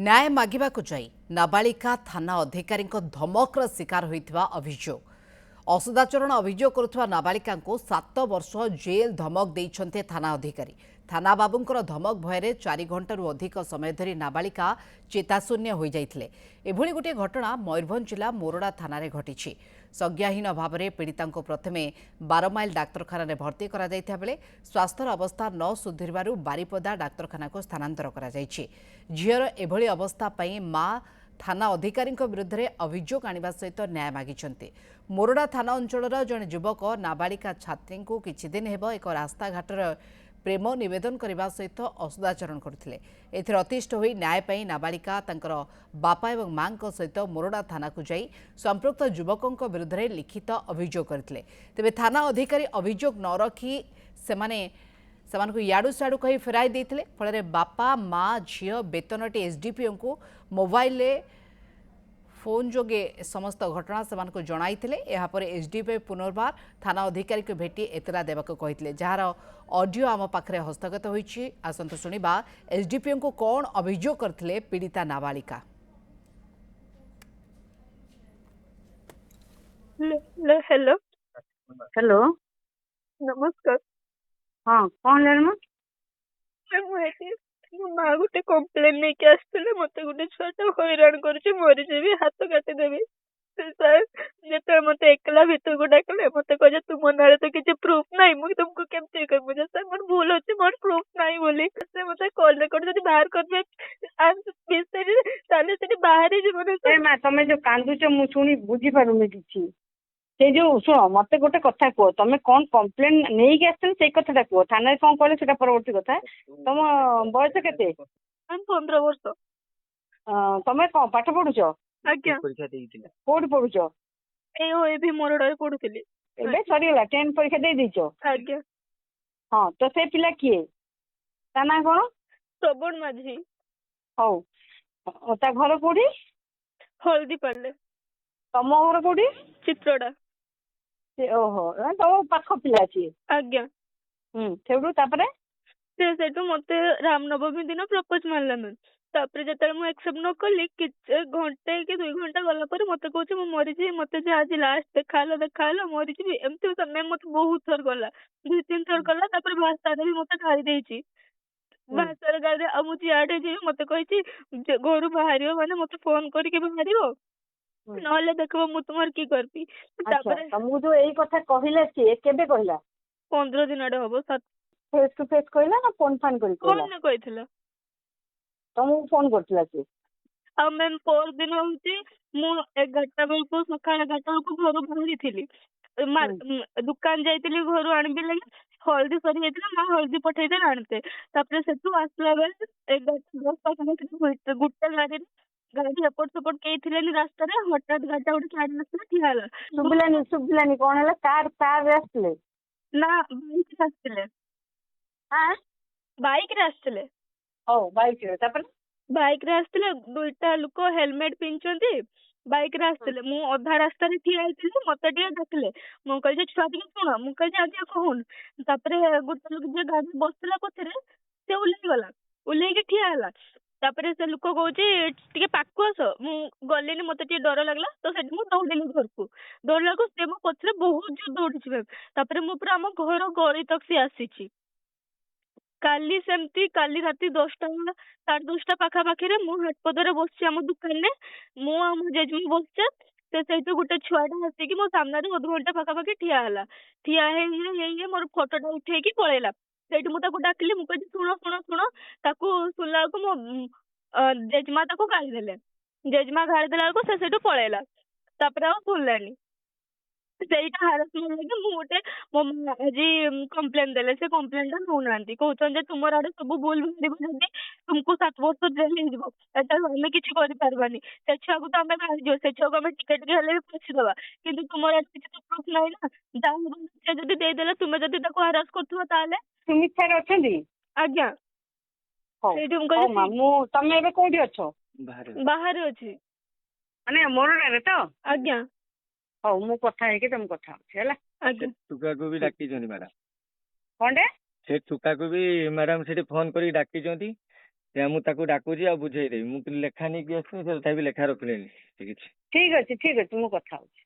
न्याय मागिबाकु जाई नाबालिका थाना अधिकारी धमकर शिकार होइथिबा अभियोग असदाचरण अभियोग करुवा नाबालिका 7 वर्ष जेल धमक देइछन्ते थाना अधिकारी। थाना बाबूंकर धमक भୟରେ 4 घंटारू अधिक समय धरी नाबालिका चेताशून्य हो जाइथिले। एभली गोटे घटना मयूरभंज जिला मोरडा थाना रे घटिछि। संज्ञाहीन भाव में पीड़िता प्रथमे 12 माइल डाक्तरखाना भर्ती करा जाइथा बेले स्वास्थ्यर अवस्था न सुधुरबारु बारिपदा डाक्तरखाना को स्थानांतर करा जाइछि। झीर एभली अवस्था पई मां थाना अधिकारी विरुद्ध में अभियोग आने सहित न्याय मागिछन्ते। मोरडा थाना अंचल जड़े युवक नाबालिका छात्री को किछि दिन हेब एक रास्ताघाटर प्रेम निवेदन करने सहित असदाचरण करथिले। एथिरे अतिष्ठ होई न्याय पई नाबालिका तांकर बापा एवं मां सहित मोरडा थाना को जाई संपृक्त युवकों विरुद्ध में लिखित अभियोग करथिले। तेबे थाना अधिकारी अभियोग न रखी सेमानकु याडू साडू कही फेराई देइथिले। फल बापा मां झील बेतनटी एसडीपीओ को मोबाइल फोन जोगे समस्त घटना सेमानकु जणाइथिले। यापर एसडीपीओ पुनर्बार थाना अधिकारी को भेटी एतला देवाक कहिथिले, जार ऑडियो आम पाखरे हस्तगत होइछि। आसंतु सुनिबा एसडीपीओ को कौन अभियोग करथिले पीड़िता नाबालिका। हेलो हेलो नमस्कार। हाँ कौन लेना मो माँ गोटे कम्प्लेन नहीं के आसते मत गोटे छुआटा हैरान कर मरीजी हाथ काटिदेवी सर मत एकला भीतर को डाकले मत कहे तुम ना तो किसी प्रूफ ना मुझे तुमको केमती कर सर मोर भूल अच्छे मोर प्रूफ ना बोली से मत कॉल रेकर्ड जब बाहर करबे बाहर तुम जो कांदुच मु शुणी बुझी पारुनी किसी से जो शुण मत गोटे कथा कह तुम कौन कम्प्लेन नहीं के आस कथा कह थाना कौन कहले से परवर्ती कथा तुम बयस के 15 वर्ष तुम कौन पाठ पढ़ुच आज्ञा कौट पढ़ुच ए मोरडा पढ़ुली ए सरीगला 10 परीक्षा दे दीच आज्ञा हाँ तो से पिला किए ता ना कौन श्रवण माझी हौ ता घर कोठी हल्दी पाले तम घर कोठी चित्रोड़ा ओहो तुम पाख पिला सी आज्ञा सेठू सेठू मत रामनवमी दिन प्रपोज मारला मैम तापर जो मुझे एक्सेप्ट न कली घंटे कि 2 घंटा गला मत कहे मरीजी मत आज लास्ट देखा मरीजी एमती मैम मत बहुत थर गला 2-3 थर गला भाषा भी मत गाड़ी देती भाषा गाड़ी मुझे याडे जी मत कही घर बाहर माने मत फोन करके बाहर नहले देखो मु तुम्हार की करबी तुमको जो यही कथा कहला सी केबे कहला 15 दिन आडे हबो फेस टू फेस कहला ना फोन फान करी कहला फोन ने कहितला तुमको फोन करथिला सी आ मैम पर दिन होती मु 11टा बेल को सकाळ 11टा को घर बाहरी थिली दुकान जाइतिली घर आनबी लगे हल्दी सरी जाइतिला मां हल्दी पठेई दे आनते तापर सेतु आसला बेल 11:10 पाखा गुट्टा गाड़ी एपट सेपट कई थिले रास्ता रे हठात गाड़ी उठे गाड़ी आसला ठिया हला सुबलानी कोन हला कार आसले ना बाइक आसले हां बाइक रे आसले बाइक रे तापर बाइक रे आसले दुईटा लोक हेलमेट पिनचंती बाइक रे आसले मु अधा रास्ता रे ठिया आइतिली मते टिया देखले मु कहि जे छुआ टिके सुन मु कहि जे आगे कहून तापर गुटे लोक जे गाड़ी बसला पथरे से उल्ले के ठिया हला तापर से लोक कहूँ टे पाक आस मु गलिनी मत डर लगला तो से दौड़ेली घर को दौड़ला को से मो पछरे बहुत जोर दौड़ी मैम तापर मु पूरा आम घर गली तक से आसी काली सेमती काली राती 10टा 10:30 पाखापाखि मु हाटपदरे बस आम दुकान में मु आम जेजमी बसचे से सहित गोटे छुआटा आसिक मो सामने 2 घंटा पाखापाखि ठिया मोर फोटोटा उठेकी पळेला सेठी मु ताको डाकली मु कहि सुण ताको सुनला को मो जेजमा ताको गाली देले जेजमा गाली देला को से सेठू पळेला तापर आ सुनलानी सेटा हारासमेंट लगे मु गोटे मो आज कंप्लेन देले से कंप्लेन टा नौ नांती कहउछन जे तुमर आडे सब भूल भारिबो जदी तुमको 7 वर्ष जेल ले जइबो एटा हमें किछि करि परबानी से छुआ को तो हमें मार दियो से छुआ को हमें टिकट के हले पछी दबा किंतु तुमर आडे किछि तो प्रूफ नाही ना जा जदी दे देला तुमे जदी ताको हरास करथुवा ताले सुमित सर अछंदी आज्ञा सेठी हम कहि मामू तमे एबे कोठी अछो बाहर अछि माने मोरडा रे तो आज्ञा हौ मु कथा है कि तुम कथा हैला आज्ञा टुका को भी डाकी जनी मैडम कोंडे से टुका को भी मैडम से फोन करी डाकी जंती ସେ ମୁଁ ତାକୁ ଡାକୁଛି ଆଉ ବୁଝେଇଦେବି। ମୁଁ ଲେଖା ନେଇକି ଆସିବି, ସେ ତଥାପି ଲେଖା ରଖିଲେନି ସେ କିଛି। ଠିକ ଅଛି ମୁଁ କଥା ହଉଛି।